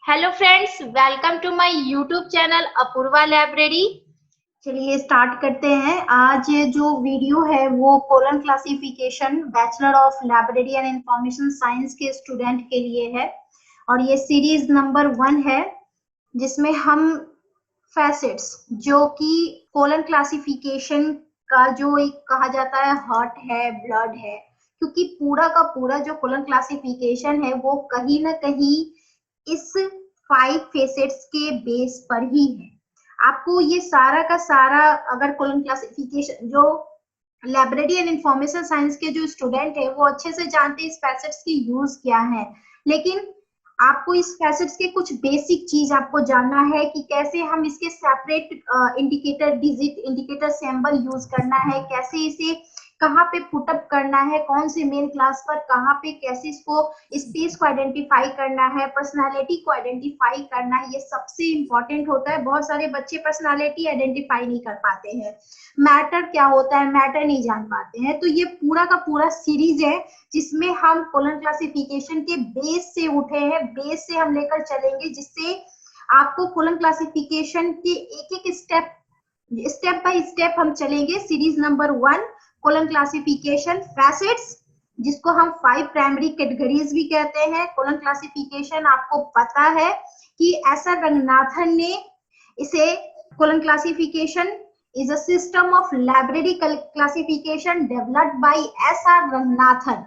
Hello friends, welcome to my YouTube channel Apoorva library. चलिए start करते हैं। आज ये जो वीडियो है वो colon classification bachelor of library and information science के स्टूडेंट के लिए है और ये सीरीज नंबर 1 है जिसमें हम फैसेट्स जो कि कोलन क्लासिफिकेशन का जो एक कहा जाता है हार्ट है, ब्लड है, क्योंकि पूरा का पूरा जो कोलन क्लासिफिकेशन है वो कहीं ना कहीं इस 5 फेसेट्स के बेस पर ही है। आपको ये सारा का सारा अगर कोलन क्लासिफिकेशन जो लाइब्रेरी एंड इंफॉर्मेशन साइंस के जो स्टूडेंट है वो अच्छे से जानते हैं इस फैसेट्स की यूज क्या है, लेकिन आपको इस फैसेट्स के कुछ बेसिक चीज आपको जानना है कि कैसे हम इसके separate indicator digit indicator symbol use करना है, कैसे इसे कहाँ पे पुटअप करना है, कौन से मेन क्लास पर कहाँ पे कैसे इसको स्पेस को आइडेंटिफाई करना है, पर्सनालिटी को आइडेंटिफाई करना है। ये सबसे इंपॉर्टेंट होता है। बहुत सारे बच्चे पर्सनालिटी आइडेंटिफाई नहीं कर पाते हैं, मैटर क्या होता है मैटर नहीं जान पाते हैं। तो ये पूरा का पूरा सीरीज है जिसमें हम कोलन क्लासिफिकेशन के बेस से उठे हैं, बेस से हम लेकर चलेंगे जिससे आपको कोलन क्लासिफिकेशन के एक एक स्टेप बाय स्टेप हम चलेंगे। Series number 1 colon classification facets, जिसको हम 5 प्राइमरी कैटेगरीज भी कहते हैं। कोलन क्लासिफिकेशन आपको पता है कि एसआर रंगनाथन ने इसे colon classification is a system of library classification developed by S.R. Ranganathan.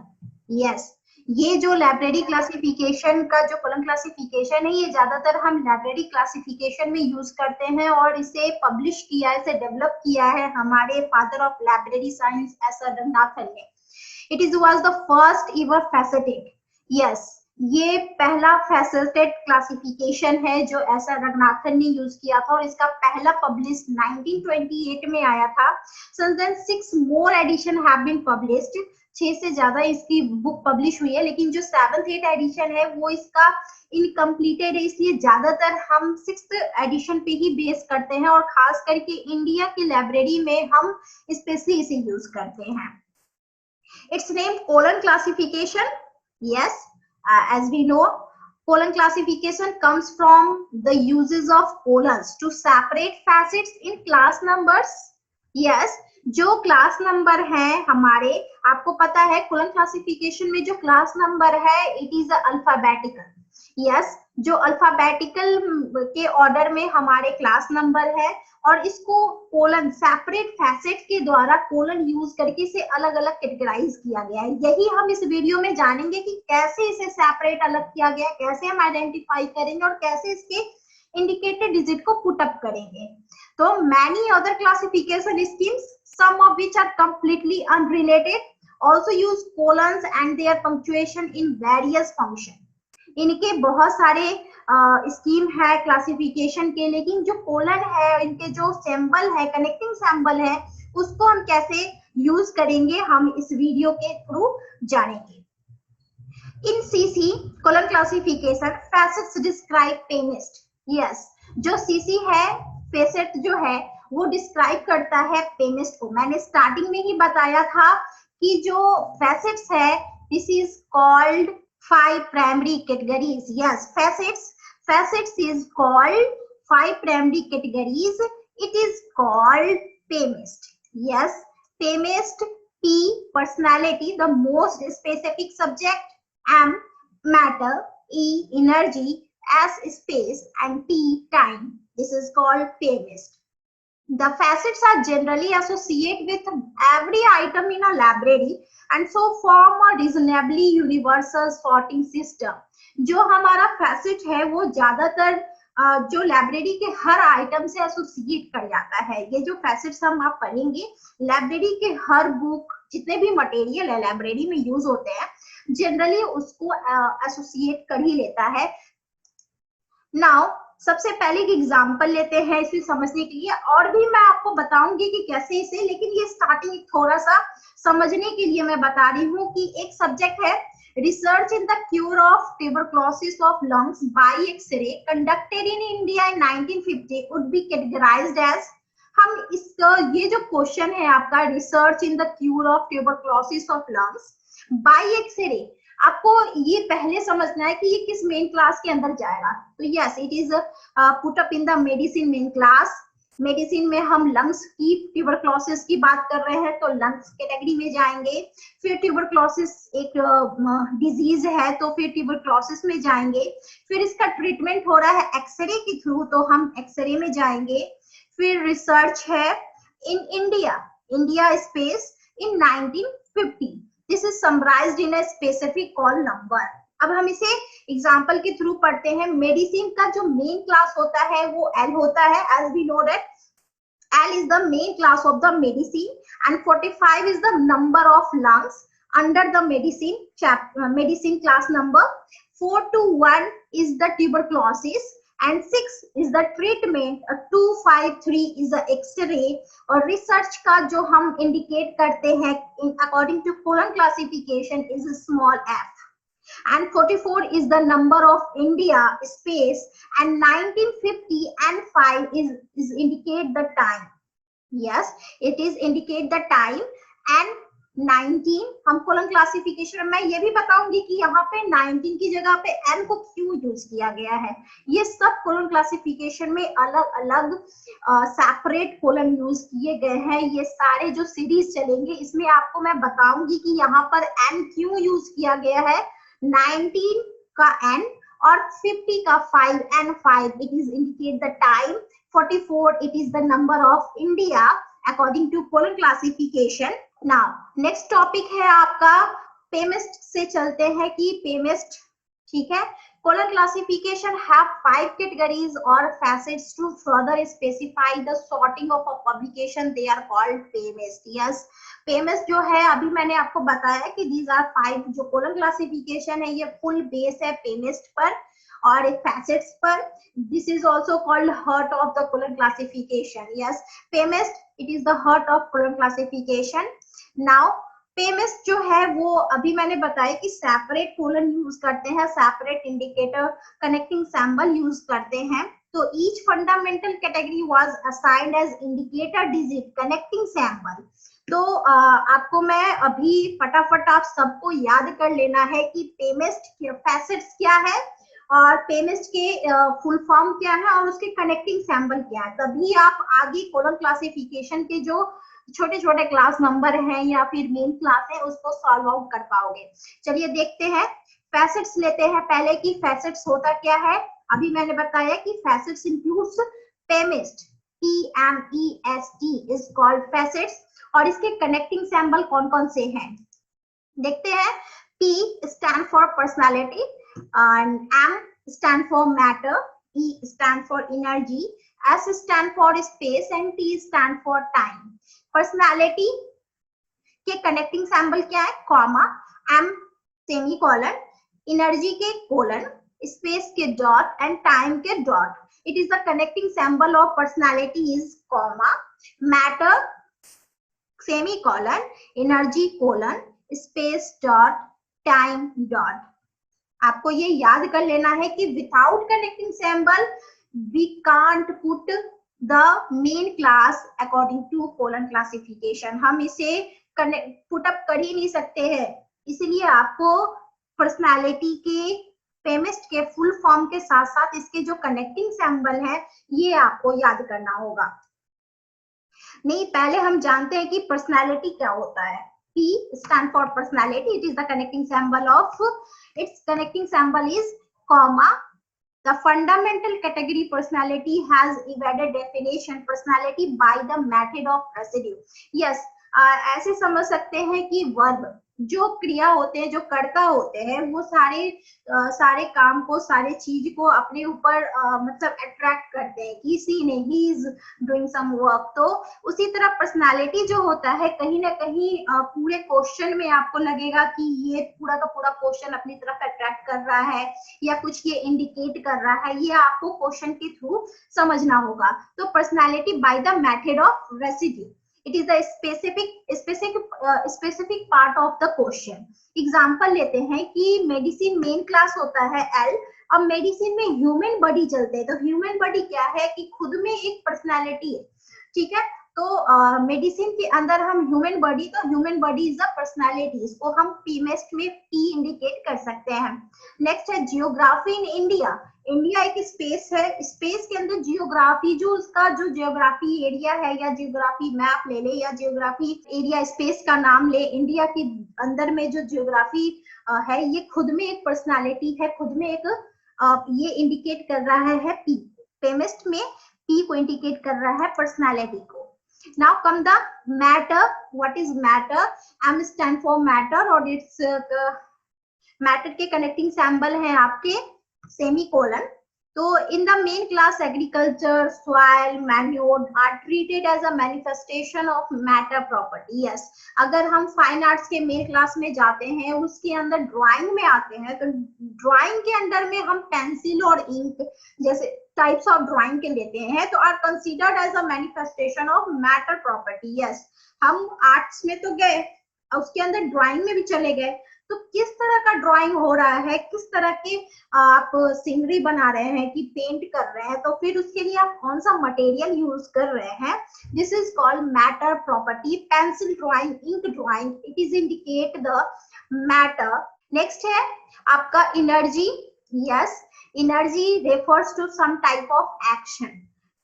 Yes, ये जो लाइब्रेरी क्लासिफिकेशन का जो कोलन क्लासिफिकेशन है ये ज्यादातर हम लाइब्रेरी क्लासिफिकेशन में यूज करते हैं और इसे पब्लिश किया है, इसे डेवलप किया है हमारे father of library science S.R. Ranganathan ने। It is was the first ever faceted, yes, ये पहला फैसेटेड क्लासिफिकेशन है जो एस आर रंगनाथन ने यूज किया था और इसका पहला पब्लिश 1928 में आया था। Since then 6 more edition have been published, 6 से ज्यादा इसकी बुक पब्लिश हुई है, लेकिन जो 7th 8th एडिशन है वो इसका इनकम्प्लीटेड है, इसलिए ज्यादातर हम 6th एडिशन पे ही बेस करते हैं और खास करके इंडिया की लाइब्रेरी में हम स्पेशली इसे यूज करते हैं। It's name colon classification. Yes, as we know, colon classification comes from the uses of colons to separate facets in class numbers. Yes, जो क्लास नंबर है हमारे, आपको पता है कोलन क्लासिफिकेशन में जो क्लास नंबर है इट इज अल्फाबेटिकल। यस, जो अल्फाबेटिकल के ऑर्डर में हमारे क्लास नंबर है और इसको कोलन सेपरेट फैसेट के द्वारा कोलन यूज करके इसे अलग अलग कैटेगराइज किया गया है। यही हम इस वीडियो में जानेंगे कि कैसे इसे सेपरेट अलग किया गया है, कैसे हम आइडेंटिफाई करेंगे और कैसे इसके इंडिकेटेड डिजिट को पुट अप करेंगे। तो many other classification schemes, some of which are completely unrelated, also use colons and their punctuation in various function. इनके बहुत सारे स्कीम है क्लासिफिकेशन के, लेकिन जो कोलन है इनके जो सिंबल है, कनेक्टिंग सिंबल है, उसको हम कैसे यूज करेंगे हम इस वीडियो के थ्रू जानेंगे। In CC colon classification facets describe PMEST. Yes, जो सीसी है फेसेट जो है वो डिस्क्राइब करता है पेनिस्ट को। मैंने स्टार्टिंग में ही बताया था कि जो फैसेट्स है this is called 5 primary categories. Yes, facets is called 5 primary categories. It is called PAMIST. Yes, PAMIST. P, personality, the most specific subject. M, matter. E, energy. S, space, and T, time. This is called PAMIST. The facets are generally associated with every item in a library and so form a reasonably universal sorting system. जो हमारा facet है वो ज्यादातर जो library के हर item से associate कर जाता है। ये जो फैसेट्स हम आप पढ़ेंगे लाइब्रेरी के हर बुक, जितने भी मटेरियल है लाइब्रेरी में यूज होते हैं, जनरली उसको एसोसिएट कर ही लेता है। नाउ सबसे पहले एक एग्जांपल लेते हैं इसे समझने के लिए, और भी मैं आपको बताऊंगी कि कैसे इसे, लेकिन ये स्टार्टिंग थोड़ा सा समझने के लिए मैं बता रही हूँ कि एक सब्जेक्ट है research in the cure of tuberculosis of lungs by X-ray conducted in India in 1950 would be categorised as. हम इसका ये जो क्वेश्चन है आपका, research in the cure of tuberculosis of lungs by X-ray, आपको ये पहले समझना है कि ये किस मेन क्लास के अंदर जाएगा। तो yes, it is put up in the medicine main class. Medicine में हम लंग्स की ट्यूबरक्लोसिस की बात कर रहे हैं तो लंग्स कैटेगरी में जाएंगे। फिर ट्यूबरक्लोसिस एक डिजीज है तो फिर ट्यूबरक्लोसिस में जाएंगे। फिर इसका ट्रीटमेंट हो रहा है एक्सरे के थ्रू तो हम एक्सरे में जाएंगे। फिर रिसर्च है in India space in 1950। This is summarised in a specific call number. अब हम इसे एग्जांपल के थ्रू पढ़ते हैं। मेडिसिन का जो मेन क्लास होता है वो एल होता है, as we know that L is the main class of the medicine and 45 is the number of lungs under the medicine class number. 4 to 1 is the tuberculosis and 6 is the treatment. 2, 5, 3 is the X-ray. और research का जो हम indicate करते हैं according to colon classification is small f. And 44 is the number of India space and 1950 and 5 is indicate the time. Yes, it is indicate the time and 19 हम colon classification में ये भी बताऊंगी कि यहाँ पे 19 की जगह पे n को क्यों यूज किया गया है। ये सब कोलन क्लासिफिकेशन में अलग अलग सेपरेट कोलन यूज किए गए हैं। ये सारे जो सीरीज चलेंगे इसमें आपको मैं बताऊंगी कि यहाँ पर n क्यों यूज किया गया है। 19 का n और 50 का 5 and 5 it is indicate the time. 44 it is the number of India according to colon classification. Now next topic है आपका पेमिस्ट से चलते हैं कि पेमिस्ट, ठीक है। colon classification have 5 categories or facets to further specify the sorting of a publication. They are called पेमिस्ट। yes, पेमिस्ट जो है अभी मैंने आपको बताया कि these are 5 जो colon classification है ये full base है पेमिस्ट पर और एक facets पर। This is also called heart of the colon classification. Yes, PEMIST it is the heart of colon classification. Now PEMIST जो है वो अभी मैंने बताया कि सेपरेट कोलन यूज करते हैं, सेपरेट इंडिकेटर कनेक्टिंग सैंबल यूज करते हैं। तो each fundamental category was assigned as indicator digit connecting sample. तो आपको मैं अभी फटाफट आप सबको याद कर लेना है कि पेमिस्ट के फैसेट्स क्या है और पेमिस्ट के फुल फॉर्म क्या है और उसके कनेक्टिंग सैंबल क्या है। तभी आप आगे कोलन क्लासिफिकेशन के जो छोटे छोटे क्लास नंबर हैं या फिर मेन क्लास है उसको सॉल्व आउट कर पाओगे। चलिए देखते हैं, फैसेट्स लेते हैं पहले कि फैसेट्स होता क्या है। अभी मैंने बताया कि facets includes PMEST, PMEST is called facets. और इसके कनेक्टिंग सैंबल कौन कौन से हैं देखते हैं। P stand for personality and M stand for matter, E stand for energy, S stand for space and T stand for time. Personality के connecting symbol क्या है? कॉमा, M semicolon, energy के colon, space के dot and time के dot. It is the connecting symbol of personality is comma, matter semicolon, energy colon, space dot, time dot. आपको ये याद कर लेना है कि without connecting symbol we can't put the main class according to colon classification. हम इसे put up कर ही नहीं सकते हैं, इसलिए आपको पर्सनालिटी के पेमिस्ट के फुल फॉर्म के साथ साथ इसके जो कनेक्टिंग सैंबल है ये आपको याद करना होगा। नहीं, पहले हम जानते हैं कि पर्सनालिटी क्या होता है। P stand for personality. It is the connecting symbol of its connecting symbol is comma. The fundamental category personality has evaded definition personality by the method of residue. Yes, ऐसे समझ सकते हैं कि वर्ब जो क्रिया होते हैं, जो कर्ता होते हैं, वो सारे काम को, सारे चीज को अपने ऊपर मतलब अट्रैक्ट करते हैं। किसी ने he is doing some work, तो उसी तरह पर्सनालिटी जो होता है कहीं ना कहीं पूरे क्वेश्चन में आपको लगेगा कि ये पूरा का पूरा क्वेश्चन अपनी तरफ अट्रैक्ट कर रहा है या कुछ ये इंडिकेट कर रहा है, ये आपको क्वेश्चन के थ्रू समझना होगा। तो personality by the method of residue, it is the specific part of the question. Example लेते हैं कि मेडिसिन मेन क्लास होता है L, अब मेडिसिन में ह्यूमन बॉडी चलते हैं। तो ह्यूमन बॉडी क्या है कि खुद में एक पर्सनालिटी है, ठीक है। तो मेडिसिन के अंदर हम ह्यूमन बॉडी, तो human body is a personality, इसको हम पीमेस्ट में पी इंडिकेट कर सकते हैं। नेक्स्ट है जियोग्राफी इन इंडिया। इंडिया एक स्पेस है, स्पेस के अंदर जियोग्राफी, जो उसका जो जियोग्राफी एरिया है या जियोग्राफी मैप ले ले या जियोग्राफी एरिया स्पेस का नाम ले, इंडिया के अंदर में जो जियोग्राफी है ये खुद में एक पर्सनालिटी है, खुद में एक ये इंडिकेट कर रहा है पी, पेमेस्ट में पी को इंडिकेट कर रहा है पर्सनालिटी को। Now come the matter. What is matter? M stand for matter और its matter के connecting symbol है आपके semicolon. तो in the main class agriculture, soil, manure are treated as a manifestation of matter property. Yes, अगर हम fine arts के main class में जाते हैं, उसके अंदर ड्राइंग में आते हैं, तो ड्राइंग के अंदर में हम पेंसिल और इंक जैसे टाइप्स ऑफ ड्राइंग के लेते हैं, तो are considered as a manifestation of matter property. Yes, हम आर्ट्स में तो गए, उसके अंदर ड्राइंग में भी चले गए, तो किस तरह का ड्राइंग हो रहा है, किस तरह के आप सीनरी बना रहे हैं कि पेंट कर रहे हैं, तो फिर उसके लिए आप कौन सा मटेरियल यूज कर रहे हैं, this is called matter property. Pencil drawing, ink drawing, it is indicate the matter. Next है आपका energy. Yes, energy refers to some type of action.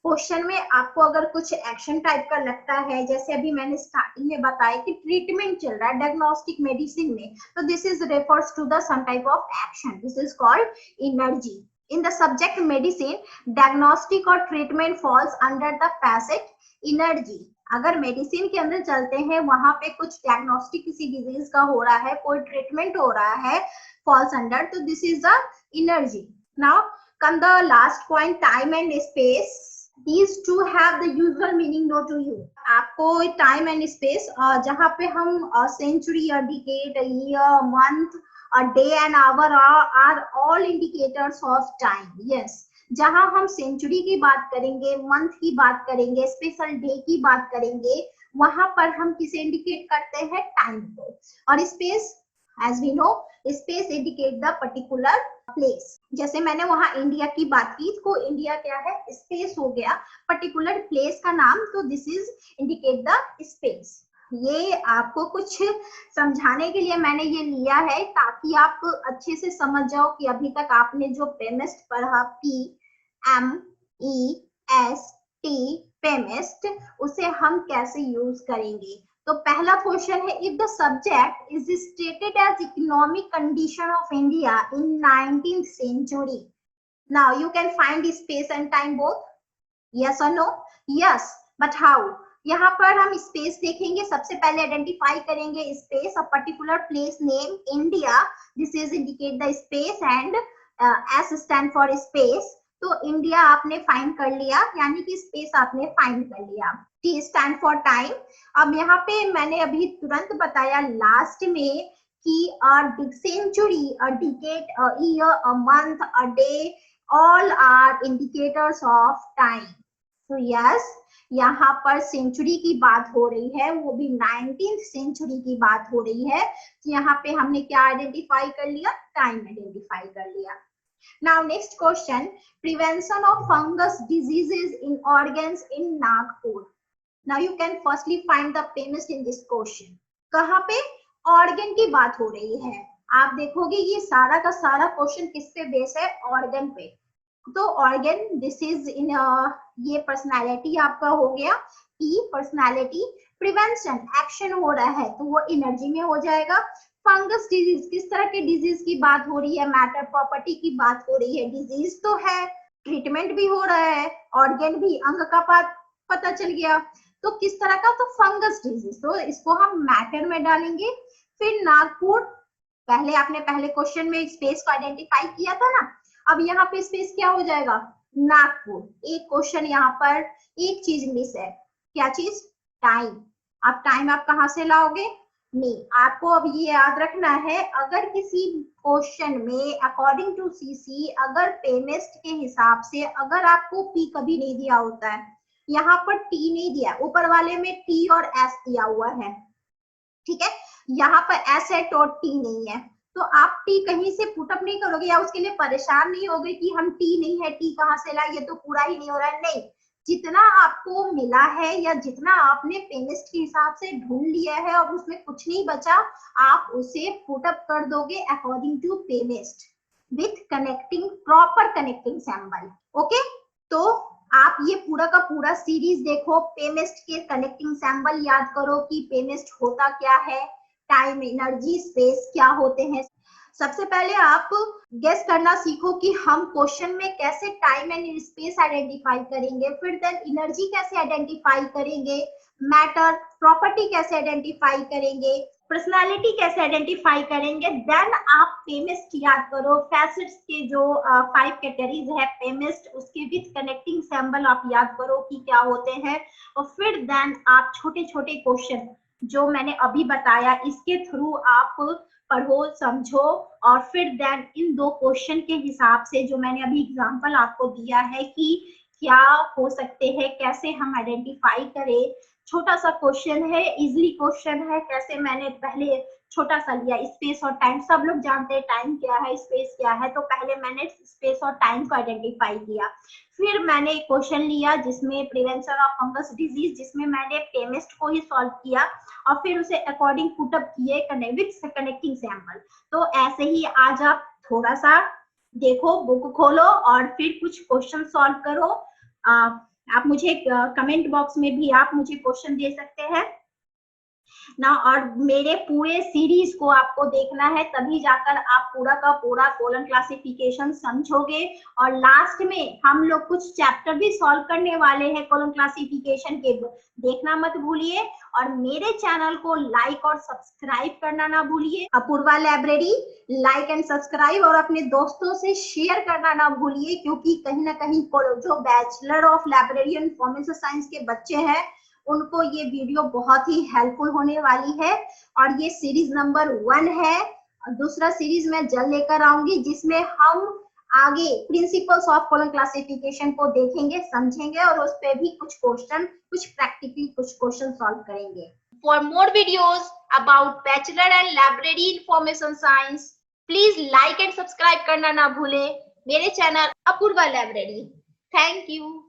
Question में आपको अगर कुछ एक्शन टाइप का लगता है, जैसे अभी मैंने स्टार्टिंग में बताया कि ट्रीटमेंट चल रहा है डायग्नोस्टिक मेडिसिन में, तो this is refers to the some type of action, this is called energy. In the subject medicine, diagnostic और treatment falls under the facet energy. अगर मेडिसिन के अंदर चलते हैं, वहां पे कुछ डायग्नोस्टिक किसी डिजीज का हो रहा है, कोई ट्रीटमेंट हो रहा है, फॉल्स अंडर, तो this is the energy. Now come the last point, time and space. These two have the usual meaning known to you. आपको time and space जहाँ पे हम century, a decade, a year, month, a day and hour are all indicators of time. Yes, जहाँ हम century की बात करेंगे, month की बात करेंगे, special day की बात करेंगे, वहां पर हम किसे इंडिकेट करते हैं, टाइम को। और space, as we know, space indicate the particular place. जैसे मैंने वहां इंडिया की बात की, तो इंडिया क्या है, स्पेस हो गया, पर्टिकुलर प्लेस का नाम, तो this is indicate the space. ये आपको कुछ समझाने के लिए मैंने ये लिया है, ताकि आप अच्छे से समझ जाओ कि अभी तक आपने जो पेमेस्ट पढ़ा, P M E S T, PMEST, उसे हम कैसे यूज करेंगे। तो पहला क्वेश्चन है, if the subject is stated as economic condition of India in 19th century, now you can find space and time both, yes और no. Yes, but how? यहाँ पर हम स्पेस देखेंगे, सबसे पहले आइडेंटिफाई करेंगे space, a particular place name India, this is indicate the space, and S stand for space, तो India आपने फाइंड कर लिया, यानी कि स्पेस आपने फाइंड कर लिया। T stand for time. अब यहाँ पे मैंने अभी तुरंत बताया लास्ट में कि a century, a decade, a year, a month, a day, all are indicators of time. तो यस, यहाँ पर सेंचुरी की बात हो रही है, वो भी 19th century की बात हो रही है, तो यहाँ पे हमने क्या आइडेंटिफाई कर लिया, टाइम आइडेंटिफाई कर लिया। Now next question, prevention of fungus diseases in organs in Nagpur. Now you can firstly find the premise in this question. कहाँ पे ऑर्गन की बात हो रही है, आप देखोगे ये सारा का सारा क्वेश्चन किस पे बेस है, ऑर्गन पे। तो ऑर्गन, दिस इज इन, ये पर्सनालिटी आपका हो गया, ई पर्सनालिटी, प्रिवेंशन एक्शन हो रहा है, तो वो एनर्जी में हो जाएगा। फंगस डिजीज, किस तरह के डिजीज की बात हो रही है, मैटर प्रॉपर्टी की बात हो रही है, डिजीज तो है, ट्रीटमेंट भी हो रहा है, ऑर्गन भी, अंग का बात पता चल गया, तो किस तरह का, तो फंगस डिजीज, तो इसको हम मैटर में डालेंगे। फिर नागपुर, पहले आपने पहले क्वेश्चन में स्पेस को आइडेंटिफाई किया था ना, अब यहाँ पे स्पेस क्या हो जाएगा, नागपुर। एक क्वेश्चन यहाँ पर एक चीज मिस है, क्या चीज, टाइम। अब टाइम आप कहाँ से लाओगे, नहीं, आपको अब ये याद रखना है, अगर किसी क्वेश्चन में अकॉर्डिंग टू सीसी, अगर पेमेस्ट के हिसाब से, अगर आपको पी कभी नहीं दिया होता है, यहाँ पर टी नहीं दिया, ऊपर वाले में टी और एस दिया हुआ है, ठीक है, यहाँ पर एस है तो टी नहीं है, तो आप टी कहीं से पुटअप नहीं करोगे या उसके लिए परेशान नहीं होगे कि हम टी नहीं है, टी कहाँ से लाए, ये तो पूरा ही नहीं हो रहा है, नहीं, जितना आपको मिला है या जितना आपने पेमिस्ट के हिसाब से ढूंढ लिया है और उसमें कुछ नहीं बचा, आप उसे पुट अप कर दोगे according to PMEST with connecting proper connecting symbol. Okay, तो आप ये पूरा का पूरा सीरीज देखो, पेमिस्ट के कनेक्टिंग सिंबल याद करो कि पेमिस्ट होता क्या है, टाइम, एनर्जी, स्पेस क्या होते हैं। सबसे पहले आप गेस करना सीखो कि हम क्वेश्चन में कैसे टाइम एंड स्पेस आइडेंटिफाई करेंगे, फिर देन एनर्जी कैसे आइडेंटिफाई करेंगे, मैटर प्रॉपर्टी कैसे आइडेंटिफाई करेंगे, पर्सनालिटी कैसे आइडेंटिफाई करेंगे। देन आप पेमिस्ट याद करो, फैसेट्स के जो 5 कैटेगरीज है पेमिस्ट, उसके विथ कनेक्टिंग सिंबल आप याद करो कि क्या होते हैं। और फिर देन आप छोटे छोटे क्वेश्चन जो मैंने अभी बताया इसके थ्रू आप पढ़ो, समझो, और फिर देन इन 2 क्वेश्चन के हिसाब से जो मैंने अभी एग्जांपल आपको दिया है कि क्या हो सकते हैं, कैसे हम आइडेंटिफाई करें। छोटा सा क्वेश्चन है, इजीली क्वेश्चन है, कैसे मैंने पहले छोटा सा लिया, स्पेस और टाइम, सब लोग जानते हैं टाइम क्या है, स्पेस क्या है, तो पहले मैंने स्पेस और टाइम को आइडेंटिफाई किया। फिर मैंने एक क्वेश्चन लिया जिसमें प्रिवेंशन ऑफ फंगस डिजीज, जिसमें मैंने पेमिस्ट को ही सॉल्व किया और फिर उसे अकॉर्डिंग पुट अप किए विद कनेक्टिंग सिंबल। तो ऐसे ही आज आप थोड़ा सा देखो, बुक खोलो और फिर कुछ क्वेश्चन सॉल्व करो। आप मुझे कमेंट बॉक्स में भी आप मुझे क्वेश्चन दे सकते हैं ना, और मेरे पूरे सीरीज को आपको देखना है, तभी जाकर आप पूरा का पूरा कोलन क्लासिफिकेशन समझोगे। और लास्ट में हम लोग कुछ चैप्टर भी सॉल्व करने वाले हैं कोलन क्लासिफिकेशन के, देखना मत भूलिए। और मेरे चैनल को लाइक और सब्सक्राइब करना ना भूलिए, Apoorva library like and subscribe, और अपने दोस्तों से शेयर करना ना भूलिए, क्योंकि कहीं ना कहीं जो bachelor of library and information science के बच्चे हैं उनको ये वीडियो बहुत ही हेल्पफुल होने वाली है। और ये सीरीज नंबर 1 है, दूसरा सीरीज मैं जल्द लेकर आऊंगी जिसमें हम आगे प्रिंसिपल्स ऑफ कोलन क्लासिफिकेशन को देखेंगे, समझेंगे और उस पे भी कुछ क्वेश्चन, कुछ प्रैक्टिकली कुछ क्वेश्चन सॉल्व करेंगे। For more videos about Bachelor and Library Information Science, please like and subscribe करना ना भूले मेरे channel Apoorva library. Thank you.